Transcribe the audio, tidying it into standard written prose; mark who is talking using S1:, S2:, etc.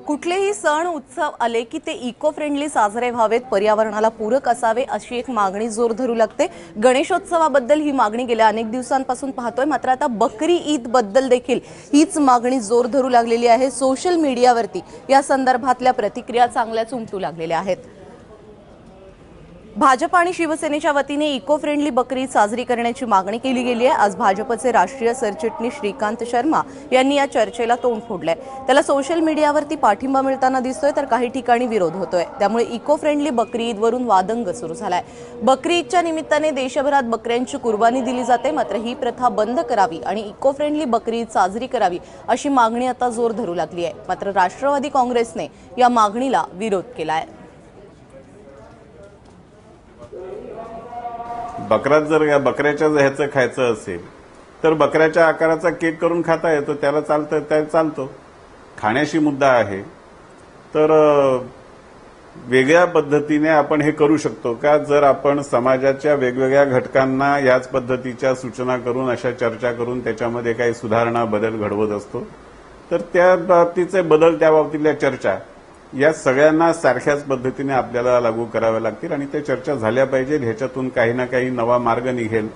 S1: कुठलेही सण उत्सव आले की ते इको फ्रेंडली साजरे व्हावेत, पर्यावरणाला पूरक असावे अशी एक मागणी जोर धरू लागते। गणेशोत्सवाबद्दल ही मागणी गेल्या अनेक दिवसांपासून पाहतोय, मात्र आता बकरी ईद बद्दल देखील हीच मागणी जोर धरू लागलेली आहे। सोशल मीडियावरती या संदर्भातल्या प्रतिक्रिया चांगल्याच उमटू लागलेल्या आहेत। भाजप आणि शिवसेनेच्या वतीने इको फ्रेंडली बकरी ईद साजरी करण्याची मागणी केली गेली आहे। आज भाजपचे राष्ट्रीय सरचिटणीस श्रीकांत शर्मा यांनी या चर्चेला तोंड फोडलंय। त्याला सोशल मीडियावरती पाठिंबा मिळताना दिसतोय, तर काही ठिकाणी विरोध होतोय। त्यामुळे इको फ्रेंडली बकरी ईदवरून वादंग सुरू झालाय। बकरी ईदच्या निमित्ताने देशभरात बकऱ्यांची कुर्बानी दिली जाते, मात्र ही प्रथा बंद करावी आणि इको फ्रेंडली बकरी ईद साजरी करावी अशी मागणी आता जोर धरू लागली आहे। मात्र राष्ट्रवादी काँग्रेसने या मागणीला विरोध केलाय।
S2: बकऱ्याच्या ह्याचं खायचं असेल तर बकऱ्याच्या आकाराचा केक करून खाता येतो, त्याला चालतो। खाण्याशी मुद्दा आहे तर वेगळ्या पद्धतीने आपण हे करू शकतो का? जर आपण समाजाच्या वेगवेगळ्या घटकांना याच पद्धतीच्या सूचना करून, अशा चर्चा करून त्याच्यामध्ये काही सुधारणा बदल घडवत असतो, तर त्या बाबतीचे बदल, त्या बाबतीतल्या चर्चा या सगळ्यांना सारख्याच पद्धतीने आपल्याला लागू कराव्या लागतील आणि त्या चर्चा झाल्या पाहिजे। ह्याच्यातून काही ना काही नवा मार्ग निघेल।